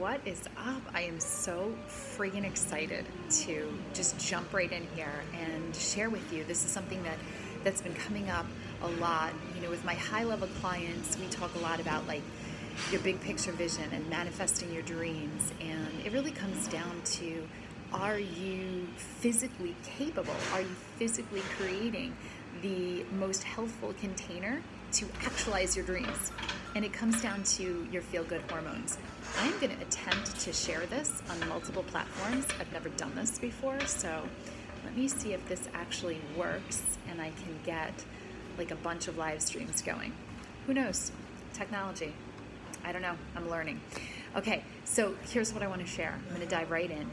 what is up? I am so freaking excited to just jump right in here and share with you. This is something that's been coming up a lot. You know, with my high-level clients, we talk a lot about like your big picture vision and manifesting your dreams, and it really comes down to, are you physically capable? Are you physically creating the most healthful container to actualize your dreams? And it comes down to your feel-good hormones. I'm going to attempt to share this on multiple platforms. I've never done this before, so let me see if this actually works and I can get like a bunch of live streams going. Who knows? Technology. I don't know. I'm learning. Okay, so here's what I want to share. I'm going to dive right in.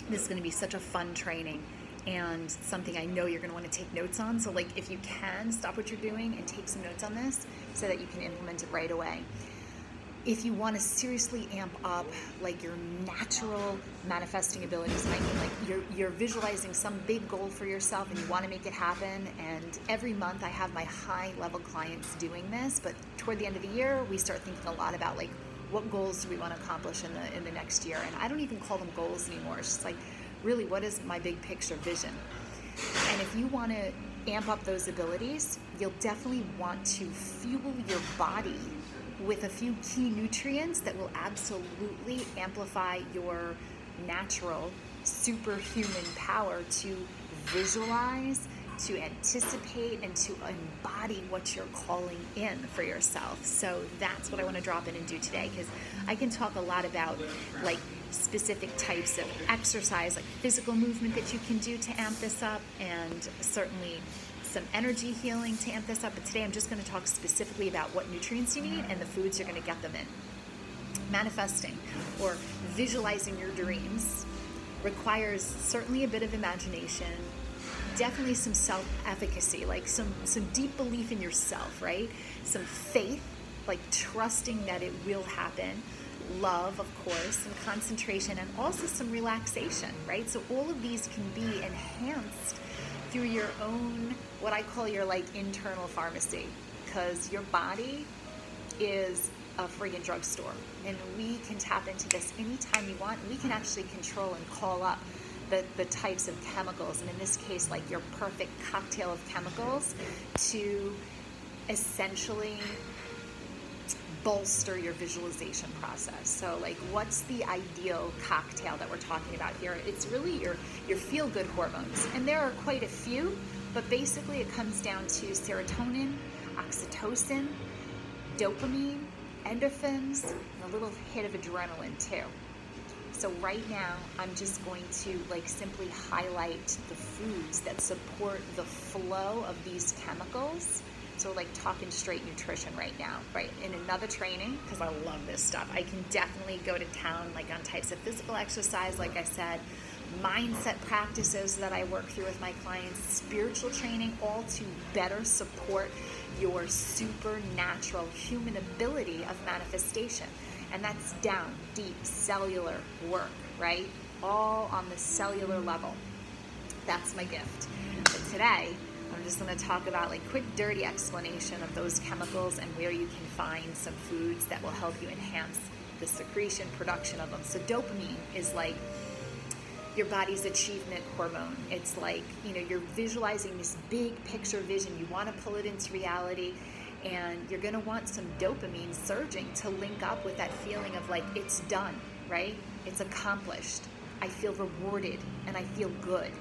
This is going to be such a fun training and something I know you're going to want to take notes on. So like, if you can, stop what you're doing and take some notes on this so that you can implement it right away. If you want to seriously amp up like your natural manifesting abilities, and I mean like you're visualizing some big goal for yourself and you want to make it happen, and every month I have my high level clients doing this, but toward the end of the year we start thinking a lot about like, what goals do we want to accomplish in the next year? And I don't even call them goals anymore. It's just like, really, what is my big picture vision? And if you want to amp up those abilities, you'll definitely want to fuel your body with a few key nutrients that will absolutely amplify your natural superhuman power to visualize, to anticipate, and to embody what you're calling in for yourself. So that's what I want to drop in and do today, because I can talk a lot about like specific types of exercise, like physical movement that you can do to amp this up, and certainly some energy healing to amp this up. But today I'm just going to talk specifically about what nutrients you need and the foods you're going to get them in. Manifesting or visualizing your dreams requires certainly a bit of imagination, definitely some self-efficacy, like some deep belief in yourself, right? Some faith, like trusting that it will happen. Love, of course, and concentration, and also some relaxation, right? So all of these can be enhanced through your own, what I call your like internal pharmacy, because your body is a friggin' drugstore, and we can tap into this anytime you want. We can actually control and call up the types of chemicals, and in this case, like your perfect cocktail of chemicals to essentially bolster your visualization process. So like, what's the ideal cocktail that we're talking about here? It's really your feel-good hormones, and there are quite a few, but basically it comes down to serotonin, oxytocin, dopamine, endorphins, and a little hit of adrenaline too. So right now, I'm just going to like simply highlight the foods that support the flow of these chemicals. So we're like talking straight nutrition right now, right? In another training, because I love this stuff, I can definitely go to town like on types of physical exercise, like I said, mindset practices that I work through with my clients, spiritual training, all to better support your supernatural human ability of manifestation. And that's down, deep, cellular work, right? All on the cellular level. That's my gift. But today, I'm just going to talk about like quick, dirty explanation of those chemicals and where you can find some foods that will help you enhance the secretion, production of them. So dopamine is like your body's achievement hormone. It's like, you know, you're visualizing this big picture vision. You want to pull it into reality, and you're going to want some dopamine surging to link up with that feeling of like, it's done, right? It's accomplished. I feel rewarded and I feel good.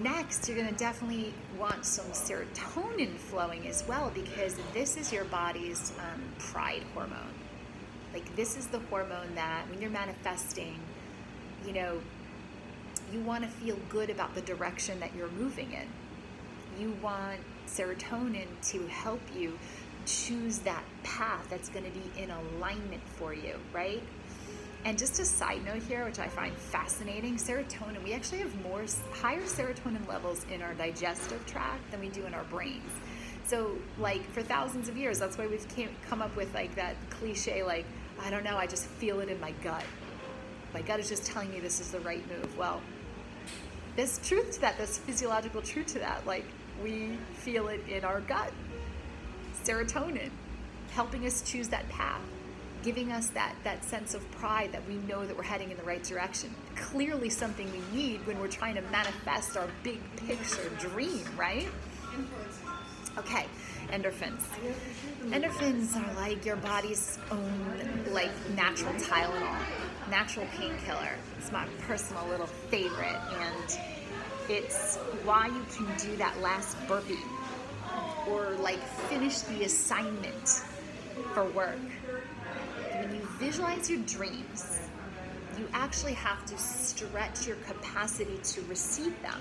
Next, you're going to definitely want some serotonin flowing as well, because this is your body's pride hormone. Like, this is the hormone that when you're manifesting, you know, you want to feel good about the direction that you're moving in. You want serotonin to help you choose that path that's going to be in alignment for you, right? And just a side note here, which I find fascinating, serotonin, we actually have higher serotonin levels in our digestive tract than we do in our brains. So like for thousands of years, that's why we've come up with like that cliche, like, I don't know, I just feel it in my gut. My gut is just telling me this is the right move. Well, there's truth to that. There's physiological truth to that. Like, we feel it in our gut. Serotonin, helping us choose that path. giving us that sense of pride that we know that we're heading in the right direction. Clearly something we need when we're trying to manifest our big picture dream, right? Okay, endorphins. Endorphins are like your body's own like natural Tylenol, natural painkiller. It's my personal little favorite, and it's why you can do that last burpee or like finish the assignment for work. When you visualize your dreams, you actually have to stretch your capacity to receive them.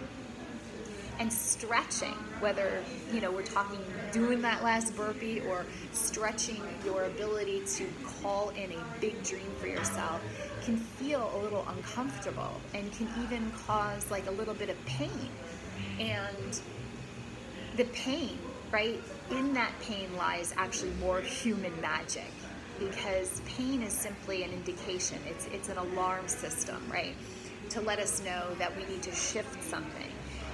And stretching, whether we're talking doing that last burpee or stretching your ability to call in a big dream for yourself, can feel a little uncomfortable and can even cause like a little bit of pain. And the pain, right, in that pain lies actually more human magic, because pain is simply an indication. It's an alarm system, right, to let us know that we need to shift something.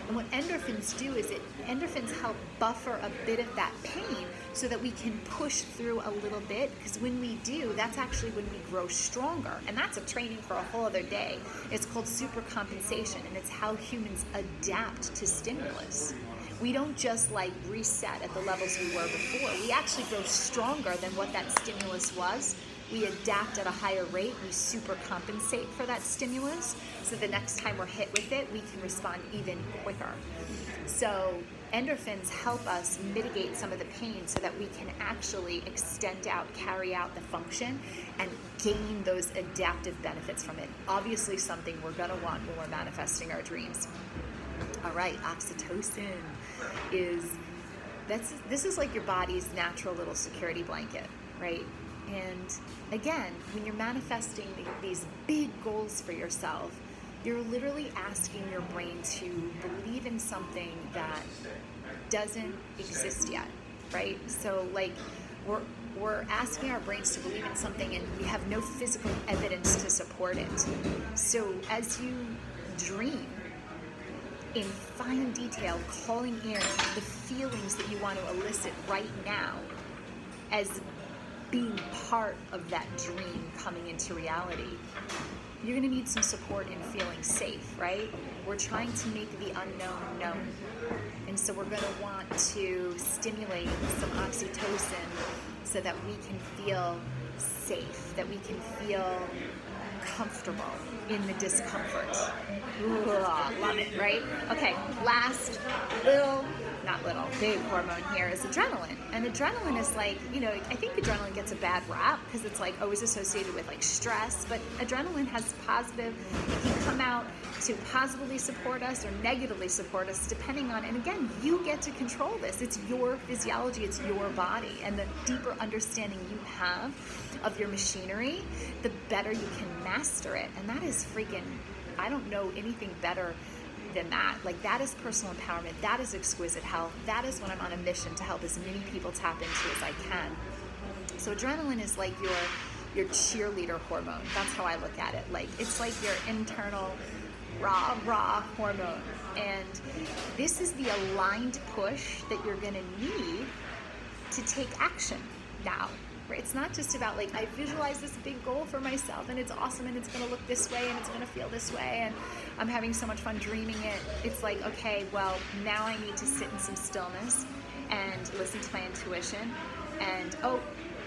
And what endorphins do is endorphins help buffer a bit of that pain so that we can push through a little bit, because when we do, that's actually when we grow stronger. And that's a training for a whole other day. It's called supercompensation, and it's how humans adapt to stimulus. We don't just like reset at the levels we were before. We actually grow stronger than what that stimulus was. We adapt at a higher rate. We supercompensate for that stimulus, so the next time we're hit with it, we can respond even quicker. So endorphins help us mitigate some of the pain so that we can actually extend out, carry out the function, and gain those adaptive benefits from it. Obviously something we're gonna want when we're manifesting our dreams. All right, oxytocin this is like your body's natural little security blanket, right? And again, when you're manifesting these big goals for yourself, you're literally asking your brain to believe in something that doesn't exist yet, right? So like we're asking our brains to believe in something and we have no physical evidence to support it. So as you dream in fine detail, calling in the feelings that you want to elicit right now as being part of that dream coming into reality, you're going to need some support in feeling safe, right? We're trying to make the unknown known. And so we're going to want to stimulate some oxytocin so that we can feel safe, that we can feel comfortable in the discomfort. Ooh, love it, right? Okay, last big hormone here is adrenaline. And adrenaline is like, I think adrenaline gets a bad rap because it's like always associated with like stress, but adrenaline has positive, it can come out to positively support us or negatively support us depending on, and again, you get to control this. It's your physiology, it's your body, and the deeper understanding you have of your machinery, the better you can master it. And that is freaking, I don't know anything better than that. Like, that is personal empowerment. That is exquisite health. That is when I'm on a mission to help as many people tap into as I can. So adrenaline is like your cheerleader hormone. That's how I look at it. Like, it's like your internal raw hormone. And this is the aligned push that you're gonna need to take action now. Right? It's not just about like, I visualize this big goal for myself and it's awesome and it's gonna look this way and it's gonna feel this way and I'm having so much fun dreaming it. It's like, okay, well, now I need to sit in some stillness and listen to my intuition, and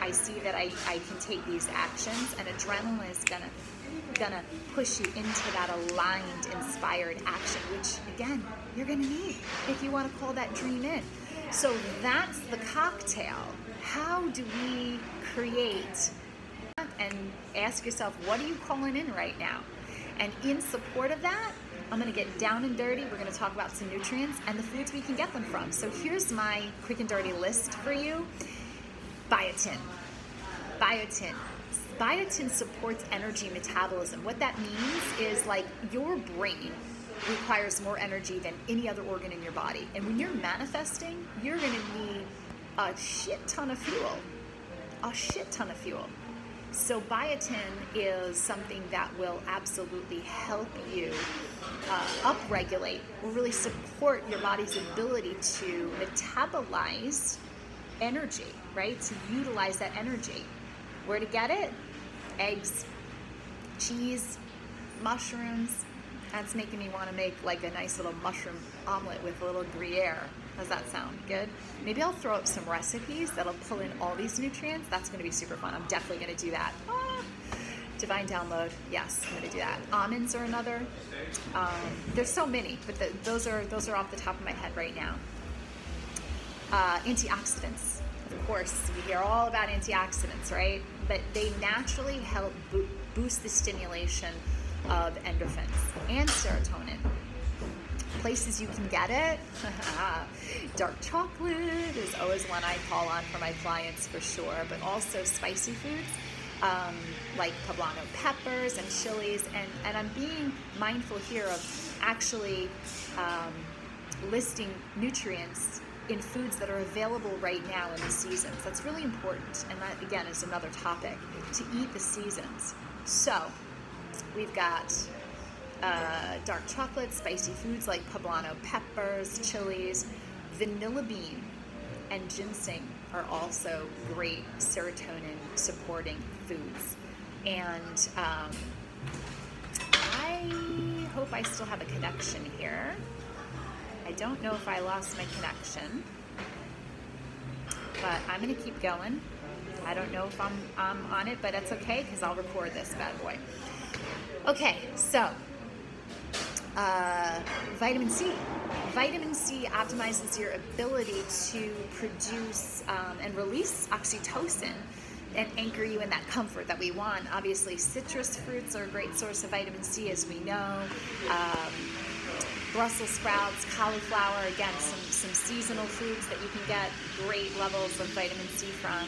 I see that I can take these actions, and adrenaline is gonna push you into that aligned, inspired action, which again, you're gonna need if you wanna call that dream in. So that's the cocktail. How do we create, and ask yourself, what are you calling in right now? And in support of that, I'm gonna get down and dirty. We're gonna talk about some nutrients and the foods we can get them from. So here's my quick and dirty list for you. Biotin. Biotin supports energy metabolism. What that means is like your brain requires more energy than any other organ in your body. And when you're manifesting, you're gonna need a shit ton of fuel. So biotin is something that will absolutely help you upregulate, will really support your body's ability to metabolize energy, right? To utilize that energy. Where to get it? Eggs, cheese, mushrooms. That's making me want to make like a nice little mushroom omelet with a little Gruyere. Does that sound good? Maybe I'll throw up some recipes that'll pull in all these nutrients. That's going to be super fun. I'm definitely going to do that. Divine download. Yes, I'm going to do that. Almonds are another. There's so many, but those are off the top of my head right now. Antioxidants. Of course, we hear all about antioxidants, right? But they naturally help boost the stimulation of endorphins and serotonin. Places you can get it, dark chocolate is always one I call on for my clients for sure, but also spicy foods like poblano peppers and chilies, and I'm being mindful here of actually listing nutrients in foods that are available right now in the seasons. That's really important, and that again is another topic, to eat the seasons. So we've got dark chocolate, spicy foods like poblano peppers, chilies, vanilla bean, and ginseng are also great serotonin supporting foods. And I hope I still have a connection here. I don't know if I lost my connection, but I'm gonna keep going. I don't know if I'm on it, but that's okay because I'll record this bad boy. Okay, so vitamin C. Vitamin C optimizes your ability to produce and release oxytocin and anchor you in that comfort that we want. Obviously, citrus fruits are a great source of vitamin C, as we know. Brussels sprouts, cauliflower, again, some seasonal foods that you can get great levels of vitamin C from.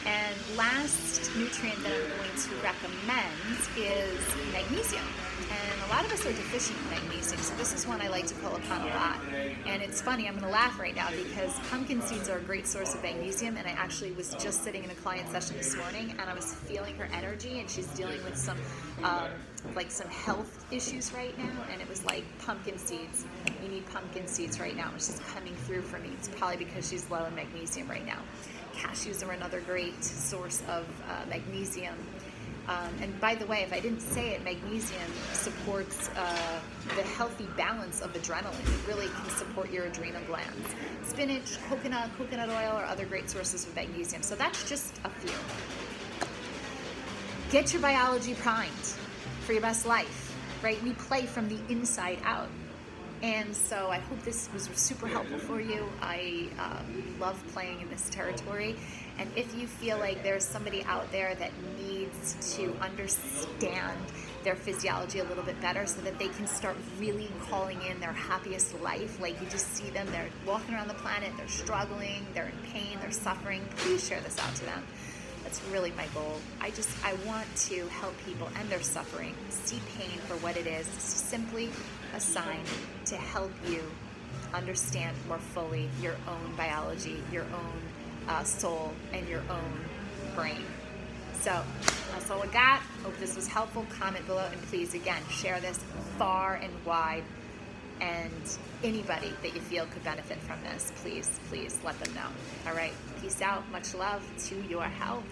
And last nutrient that I'm going to recommend is magnesium. And a lot of us are deficient in magnesium, so this is one I like to call upon a lot. And it's funny, I'm going to laugh right now because pumpkin seeds are a great source of magnesium, and I actually was just sitting in a client session this morning and I was feeling her energy, and she's dealing with some some health issues right now, and it was like, pumpkin seeds, you need pumpkin seeds right now. It's just coming through for me. It's probably because she's low in magnesium right now. Cashews are another great source of magnesium. And by the way, if I didn't say it, magnesium supports the healthy balance of adrenaline. It really can support your adrenal glands. Spinach, coconut oil are other great sources of magnesium. So that's just a few. Get your biology primed for your best life, right? We play from the inside out. And so I hope this was super helpful for you. I love playing in this territory. And if you feel like there's somebody out there that needs to understand their physiology a little bit better so that they can start really calling in their happiest life, like you just see them, they're walking around the planet, they're struggling, they're in pain, they're suffering, please share this out to them. That's really my goal. I want to help people and their suffering see pain for what it is. It's simply a sign to help you understand more fully your own biology, your own soul, and your own brain. So that's all I got. Hope this was helpful. Comment below, and please, again, share this far and wide. And anybody that you feel could benefit from this, please let them know. All right, peace out. Much love to your health.